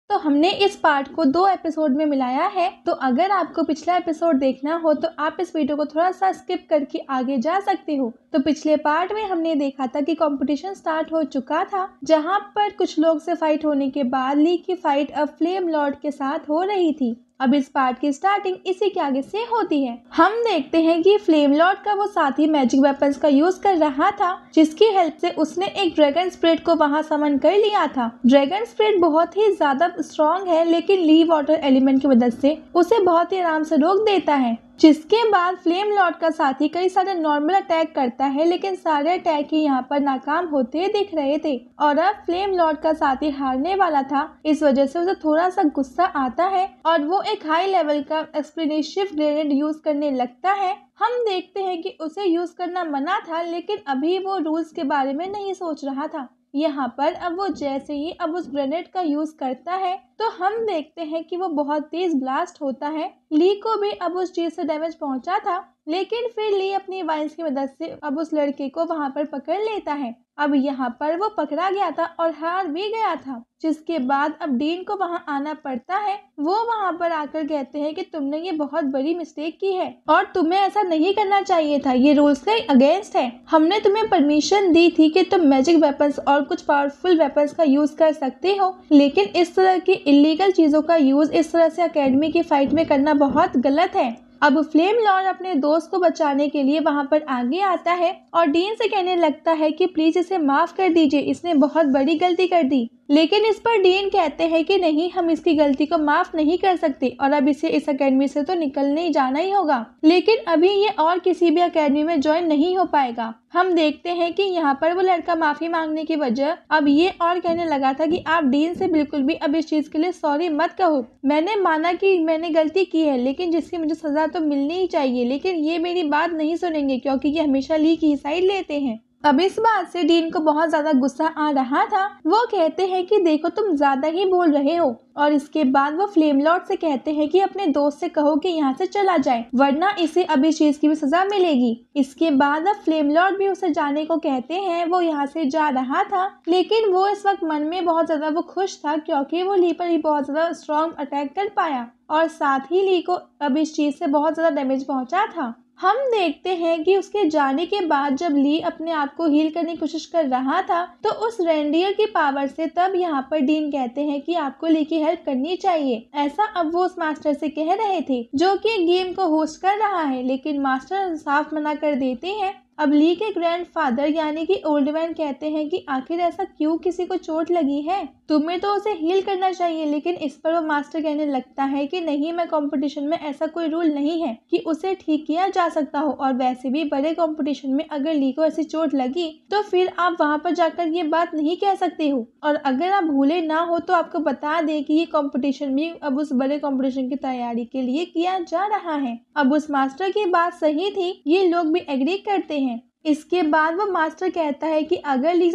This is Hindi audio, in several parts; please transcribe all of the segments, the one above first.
तो हमने इस पार्ट को 2 एपिसोड में मिलाया है। तो अगर आपको पिछला एपिसोड देखना हो तो आप इस वीडियो को थोड़ा सा स्किप करके आगे जा सकते हो। तो पिछले पार्ट में हमने देखा था कि कंपटीशन स्टार्ट हो चुका था, जहां पर कुछ लोग से फाइट होने के बाद ली की फाइट अब फ्लेम लॉर्ड के साथ हो रही थी। अब इस पार्ट की स्टार्टिंग इसी के आगे से होती है। हम देखते हैं कि फ्लेम लॉर्ड का वो साथी मैजिक वेपन्स का यूज कर रहा था, जिसकी हेल्प से उसने एक ड्रैगन स्पिरिट को वहां समन कर लिया था। ड्रैगन स्पिरिट बहुत ही ज्यादा स्ट्रॉन्ग है, लेकिन ली वाटर एलिमेंट की मदद से उसे बहुत ही आराम से रोक देता है। जिसके बाद फ्लेम लॉर्ड का साथी कई सारे नॉर्मल अटैक करता है, लेकिन सारे अटैक ही यहाँ पर नाकाम होते दिख रहे थे और अब फ्लेम लॉर्ड का साथी हारने वाला था। इस वजह से उसे थोड़ा सा गुस्सा आता है और वो एक हाई लेवल का एक्सप्लोसिव ग्रेनेड यूज करने लगता है। हम देखते हैं कि उसे यूज करना मना था, लेकिन अभी वो रूल्स के बारे में नहीं सोच रहा था। यहाँ पर अब वो जैसे ही अब उस ग्रेनेड का यूज करता है तो हम देखते हैं कि वो बहुत तेज ब्लास्ट होता है। ली को भी अब उस चीज से डैमेज पहुंचा था, लेकिन फिर ली अपनी वाइन्स की मदद से अब उस लड़के को वहां पर पकड़ लेता है। अब यहाँ पर वो पकड़ा गया था और हार भी गया था, जिसके बाद अब डीन को वहां आना पड़ता है। वो वहां पर आकर कहते हैं कि तुमने ये बहुत बड़ी मिस्टेक की है और तुम्हें ऐसा नहीं करना चाहिए था, ये रूल्स के अगेंस्ट है। हमने तुम्हें परमिशन दी थी कि तुम मैजिक वेपन्स और कुछ पावरफुल वेपन्स का यूज कर सकते हो, लेकिन इस तरह की इलीगल चीजों का यूज इस तरह से एकेडमी की फाइट में करना बहुत गलत है। अब फ्लेम लॉर्ड अपने दोस्त को बचाने के लिए वहां पर आगे आता है और डीन से कहने लगता है कि प्लीज इसे माफ कर दीजिए, इसने बहुत बड़ी गलती कर दी। लेकिन इस पर डीन कहते हैं कि नहीं, हम इसकी गलती को माफ नहीं कर सकते और अब इसे इस एकेडमी से तो निकलने ही जाना ही होगा। लेकिन अभी ये और किसी भी एकेडमी में ज्वाइन नहीं हो पाएगा। हम देखते हैं कि यहाँ पर वो लड़का माफी मांगने की वजह अब ये और कहने लगा था कि आप डीन से बिल्कुल भी अब इस चीज के लिए सॉरी मत कहो। मैंने माना कि मैंने गलती की है, लेकिन जिसकी मुझे सजा तो मिलनी ही चाहिए, लेकिन ये मेरी बात नहीं सुनेंगे क्योंकि ये हमेशा ली की साइड लेते हैं। अब इस बात से डीन को बहुत ज्यादा गुस्सा आ रहा था। वो कहते हैं कि देखो तुम ज्यादा ही बोल रहे हो, और इसके बाद वो फ्लेम लॉर्ड से कहते हैं कि अपने दोस्त से कहो कि यहाँ से चला जाए, वरना इसे अब इस चीज की भी सजा मिलेगी। इसके बाद अब फ्लेम लॉर्ड भी उसे जाने को कहते हैं। वो यहाँ से जा रहा था, लेकिन वो इस वक्त मन में बहुत ज्यादा वो खुश था क्योंकि वो ली पर ही बहुत ज्यादा स्ट्रॉन्ग अटैक कर पाया और साथ ही ली को अब इस चीज से बहुत ज्यादा डैमेज पहुंचा था। हम देखते हैं कि उसके जाने के बाद जब ली अपने आप को हील करने की कोशिश कर रहा था तो उस रेंडियर की पावर से तब यहाँ पर डीन कहते हैं कि आपको ली की हेल्प करनी चाहिए। ऐसा अब वो उस मास्टर से कह रहे थे जो कि गेम को होस्ट कर रहा है, लेकिन मास्टर साफ मना कर देते हैं। अब ली के ग्रैंडफादर यानी कि ओल्ड मैन कहते हैं कि आखिर ऐसा क्यों, किसी को चोट लगी है, तुम्हें तो उसे हील करना चाहिए। लेकिन इस पर वो मास्टर कहने लगता है कि नहीं, मैं कंपटीशन में ऐसा कोई रूल नहीं है कि उसे ठीक किया जा सकता हो, और वैसे भी बड़े कंपटीशन में अगर ली को ऐसी चोट लगी तो फिर आप वहाँ पर जाकर ये बात नहीं कह सकते हो। और अगर आप भूले ना हो तो आपको बता दे कि ये कंपटीशन भी अब उस बड़े कंपटीशन की तैयारी के लिए किया जा रहा है। अब उस मास्टर की बात सही थी, ये लोग भी एग्री करते हैं। इसके बाद वो मास्टर कहता है कि अगर ली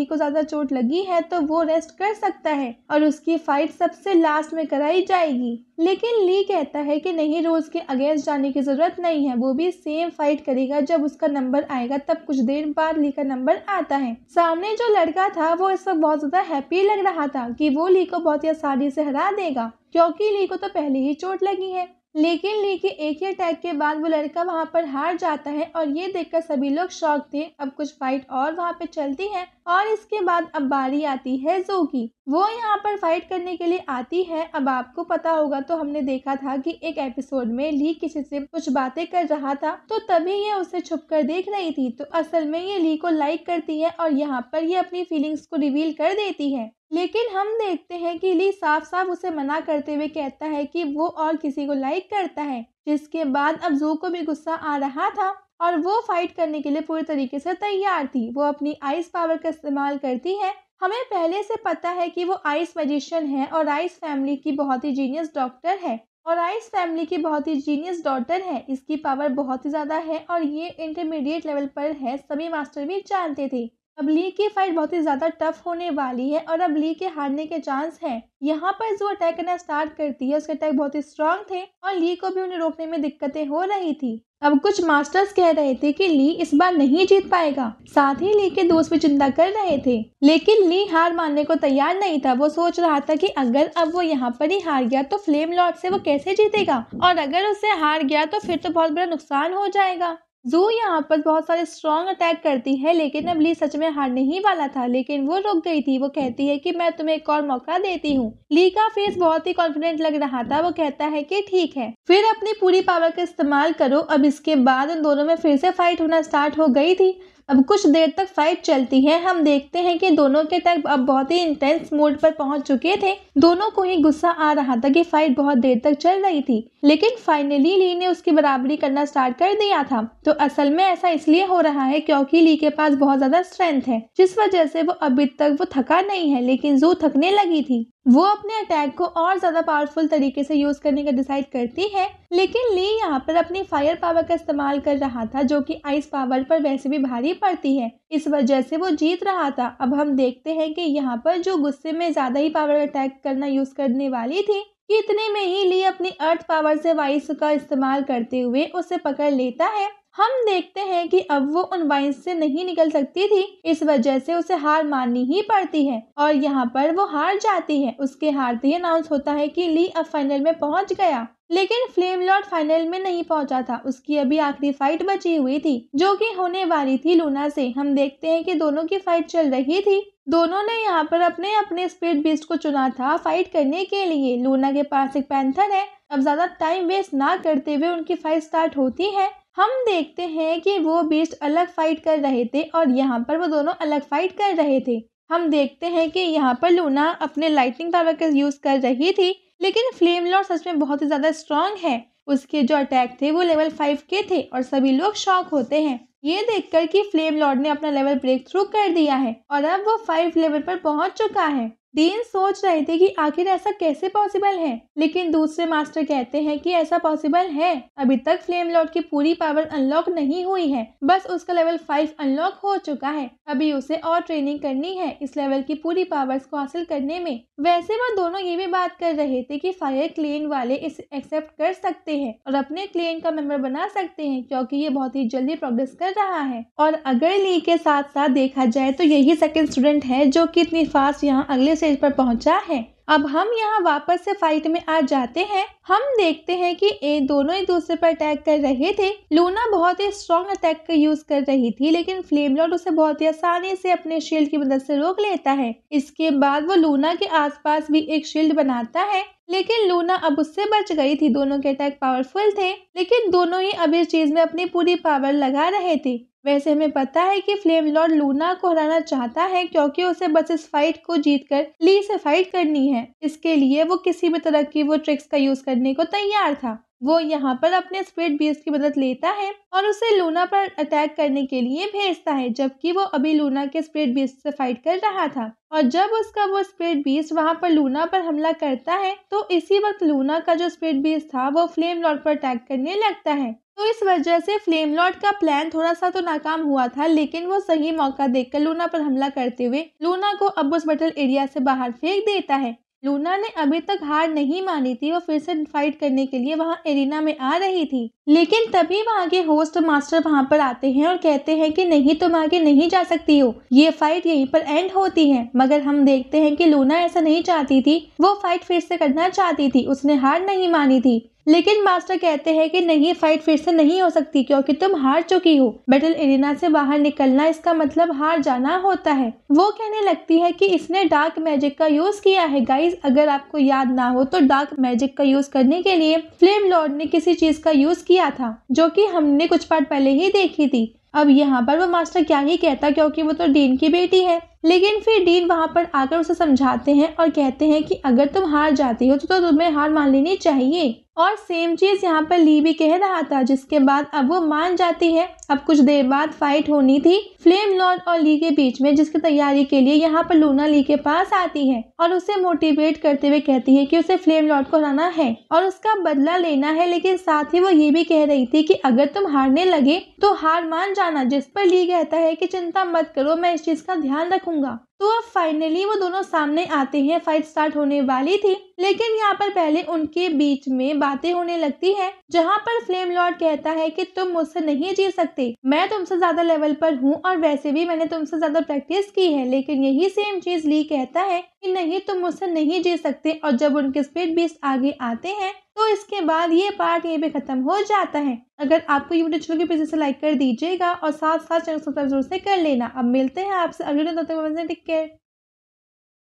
को ज्यादा चोट लगी है तो वो रेस्ट कर सकता है और उसकी फाइट सबसे लास्ट में कराई जाएगी। लेकिन ली कहता है कि नहीं, रोज के अगेंस्ट जाने की जरूरत नहीं है, वो भी सेम फाइट करेगा जब उसका नंबर आएगा। तब कुछ देर बाद ली का नंबर आता है। सामने जो लड़का था वो इस वक्त बहुत ज्यादा हैप्पी लग रहा था कि वो ली को बहुत ही आसानी से हरा देगा क्योंकि ली को तो पहले ही चोट लगी है। लेकिन ली के एक ही अटैक के बाद वो लड़का वहां पर हार जाता है और ये देखकर सभी लोग शॉक थे। अब कुछ फाइट और वहां पे चलती है और इसके बाद अब बारी आती है जो की वो यहाँ पर फाइट करने के लिए आती है। अब आपको पता होगा तो हमने देखा था कि एक एपिसोड में ली किसी से कुछ बातें कर रहा था तो तभी ये उसे छुपकर देख रही थी। तो असल में ये ली को लाइक करती है और यहाँ पर ये अपनी फीलिंग्स को रिवील कर देती है। लेकिन हम देखते हैं कि ली साफ साफ उसे मना करते हुए कहता है कि वो और किसी को लाइक करता है। जिसके बाद अब जू को भी गुस्सा आ रहा था और वो फाइट करने के लिए पूरी तरीके से तैयार थी। वो अपनी आइस पावर का इस्तेमाल करती है। हमें पहले से पता है कि वो आइस मैजिशियन है और आइस फैमिली की बहुत ही जीनियस डॉक्टर है और आइस फैमिली की बहुत ही जीनियस डॉटर है। इसकी पावर बहुत ही ज्यादा है और ये इंटरमीडिएट लेवल पर है, सभी मास्टर भी जानते थे। अब ली की फाइट बहुत ही ज्यादा टफ होने वाली है और अब ली के हारने के चांस हैं। यहाँ पर जो अटैक करना स्टार्ट करती है उसके अटैक बहुत ही स्ट्रांग थे और ली को भी उन्हें रोकने में दिक्कतें हो रही थी। अब कुछ मास्टर्स कह रहे थे कि ली इस बार नहीं जीत पाएगा, साथ ही ली के दोस्त भी चिंता कर रहे थे, लेकिन ली हार मानने को तैयार नहीं था। वो सोच रहा था कि अगर अब वो यहाँ पर ही हार गया तो फ्लेम लॉर्ड से वो कैसे जीतेगा, और अगर उससे हार गया तो फिर तो बहुत बड़ा नुकसान हो जाएगा। जू यहाँ पर बहुत सारे स्ट्रॉन्ग अटैक करती है, लेकिन अब ली सच में हारने ही वाला था, लेकिन वो रुक गई थी। वो कहती है कि मैं तुम्हें एक और मौका देती हूँ। ली का फेस बहुत ही कॉन्फिडेंट लग रहा था। वो कहता है कि ठीक है, फिर अपनी पूरी पावर का इस्तेमाल करो। अब इसके बाद उन दोनों में फिर से फाइट होना स्टार्ट हो गई थी। अब कुछ देर तक फाइट चलती है। हम देखते हैं कि दोनों के अटैक अब बहुत ही इंटेंस मोड पर पहुंच चुके थे। दोनों को ही गुस्सा आ रहा था कि फाइट बहुत देर तक चल रही थी, लेकिन फाइनली ली ने उसकी बराबरी करना स्टार्ट कर दिया था। तो असल में ऐसा इसलिए हो रहा है क्योंकि ली के पास बहुत ज्यादा स्ट्रेंथ है, जिस वजह से वो अभी तक वो थका नहीं है, लेकिन जू थकने लगी थी। वो अपने अटैक को और ज्यादा पावरफुल तरीके से यूज करने का डिसाइड करती है, लेकिन ली यहाँ पर अपनी फायर पावर का इस्तेमाल कर रहा था, जो कि आइस पावर पर वैसे भी भारी पड़ती है। इस वजह से वो जीत रहा था। अब हम देखते हैं कि यहाँ पर जो गुस्से में ज्यादा ही पावर अटैक करना यूज करने वाली थी, कि इतने में ही ली अपनी अर्थ पावर से वाइस का इस्तेमाल करते हुए उसे पकड़ लेता है। हम देखते हैं कि अब वो उन वाइंस से नहीं निकल सकती थी, इस वजह से उसे हार माननी ही पड़ती है और यहाँ पर वो हार जाती है। उसके हारते ही अनाउंस होता है कि ली अब फाइनल में पहुंच गया, लेकिन फ्लेम लॉर्ड फाइनल में नहीं पहुंचा था। उसकी अभी आखिरी फाइट बची हुई थी, जो कि होने वाली थी लूना से। हम देखते हैं कि दोनों की फाइट चल रही थी। दोनों ने यहाँ पर अपने अपने स्पीड बीस्ट को चुना था फाइट करने के लिए। लूना के पास एक पैंथर है। अब ज्यादा टाइम वेस्ट ना करते हुए उनकी फाइट स्टार्ट होती है। हम देखते हैं कि वो बीस्ट अलग फाइट कर रहे थे और यहाँ पर वो दोनों अलग फाइट कर रहे थे। हम देखते हैं कि यहाँ पर लूना अपने लाइटनिंग पावर का यूज कर रही थी, लेकिन फ्लेम लॉर्ड सच में बहुत ही ज्यादा स्ट्रांग है। उसके जो अटैक थे वो लेवल 5 के थे और सभी लोग शॉक होते हैं ये देखकर कि फ्लेम लॉर्ड ने अपना लेवल ब्रेक थ्रू कर दिया है और अब वो 5 लेवल पर पहुंच चुका है। डीन सोच रहे थे कि आखिर ऐसा कैसे पॉसिबल है, लेकिन दूसरे मास्टर कहते हैं कि ऐसा पॉसिबल है। अभी तक फ्लेम लॉर्ड की पूरी पावर अनलॉक नहीं हुई है, बस उसका लेवल 5 अनलॉक हो चुका है। अभी उसे और ट्रेनिंग करनी है इस लेवल की पूरी पावर्स को हासिल करने में। वैसे वो दोनों ये भी बात कर रहे थे कि फायर क्लेन वाले इसे एक्सेप्ट कर सकते हैं और अपने क्लेन का मेंबर बना सकते हैं, क्योंकि ये बहुत ही जल्दी प्रोग्रेस कर रहा है। और अगर ली के साथ साथ देखा जाए तो यही सेकंड स्टूडेंट है जो कि इतनी फास्ट यहाँ अगले स्टेज पर पहुंचा है। अब हम यहाँ वापस से फाइट में आ जाते हैं। हम देखते हैं कि ये दोनों एक दूसरे पर अटैक कर रहे थे। लूना बहुत ही स्ट्रॉन्ग अटैक का यूज कर रही थी, लेकिन फ्लेम लॉर्ड उसे बहुत ही आसानी से अपने शील्ड की मदद से रोक लेता है। इसके बाद वो लूना के आसपास भी एक शील्ड बनाता है, लेकिन लूना अब उससे बच गई थी। दोनों के अटैक पावरफुल थे, लेकिन दोनों ही अब इस चीज में अपनी पूरी पावर लगा रहे थे। वैसे हमें पता है कि फ्लेम लॉर्ड लूना को हराना चाहता है, क्योंकि उसे बस इस फाइट को जीतकर ली से फाइट करनी है। इसके लिए वो किसी भी तरह की वो ट्रिक्स का यूज करने को तैयार था। वो यहाँ पर अपने स्पीड बीस्ट की मदद लेता है और उसे लूना पर अटैक करने के लिए भेजता है, जबकि वो अभी लूना के स्पीड बीस्ट से फाइट कर रहा था। और जब उसका वो स्पीड बीस्ट वहाँ पर लूना पर हमला करता है, तो इसी वक्त लूना का जो स्पीड बीस्ट था वो फ्लेम लॉर्ड पर अटैक करने लगता है। तो इस वजह से फ्लेम लॉर्ड का प्लान थोड़ा सा तो नाकाम हुआ था, लेकिन वो सही मौका देखकर लूना पर हमला करते हुए लूना को अब उस बैटल एरिया से बाहर फेंक देता है। लूना ने अभी तक हार नहीं मानी थी। वो फिर से फाइट करने के लिए वहाँ एरिना में आ रही थी, लेकिन तभी वहाँ के होस्ट मास्टर वहाँ पर आते हैं और कहते हैं कि नहीं, तुम आगे नहीं जा सकती हो, ये फाइट यहीं पर एंड होती है। मगर हम देखते हैं कि लूना ऐसा नहीं चाहती थी। वो फाइट फिर से करना चाहती थी, उसने हार नहीं मानी थी, लेकिन मास्टर कहते हैं कि नहीं, फाइट फिर से नहीं हो सकती क्योंकि तुम हार चुकी हो। बैटल एरिना से बाहर निकलना इसका मतलब हार जाना होता है। वो कहने लगती है कि इसने डार्क मैजिक का यूज किया है। गाइस, अगर आपको याद ना हो तो डार्क मैजिक का यूज करने के लिए फ्लेम लॉर्ड ने किसी चीज का यूज किया था, जो कि हमने कुछ पार्ट पहले ही देखी थी। अब यहाँ पर वो मास्टर क्या ही कहता, क्योंकि वो तो डीन की बेटी है। लेकिन फिर डीन वहाँ पर आकर उसे समझाते हैं और कहते हैं कि अगर तुम हार जाती हो तो तुम्हें हार मान लेनी चाहिए। और सेम चीज यहाँ पर ली भी कह रहा था, जिसके बाद अब वो मान जाती है। अब कुछ देर बाद फाइट होनी थी फ्लेम लॉर्ड और ली के बीच में, जिसकी तैयारी के लिए यहाँ पर लूना ली के पास आती है और उसे मोटिवेट करते हुए कहती है कि उसे फ्लेम लॉर्ड को हराना है और उसका बदला लेना है। लेकिन साथ ही वो ये भी कह रही थी कि अगर तुम हारने लगे तो हार मान जाना, जिस पर ली कहता है कि चिंता मत करो, मैं इस चीज का ध्यान रखूंगा। तो अब फाइनली वो दोनों सामने आते हैं। फाइट स्टार्ट होने वाली थी, लेकिन यहाँ पर पहले उनके बीच में बातें होने लगती है, जहाँ पर फ्लेम लॉर्ड कहता है कि तुम मुझसे नहीं जीत सकते, मैं तुमसे ज्यादा लेवल पर हूँ और वैसे भी मैंने तुमसे ज्यादा प्रैक्टिस की है। लेकिन यही सेम चीज ली कहता है कि नहीं, तुम मुझसे नहीं जीत सकते। और जब उनके स्पीड बीस्ट आगे आते हैं तो इसके बाद ये पार्ट यहीं पे खत्म हो जाता है। अगर आपको ये वीडियो अच्छी लगी प्लीज इसे लाइक कर दीजिएगा और साथ साथ चैनल सब्सक्राइब जरूर से कर लेना। अब मिलते हैं आपसे अगले वीडियो में, तब तक टेक केयर।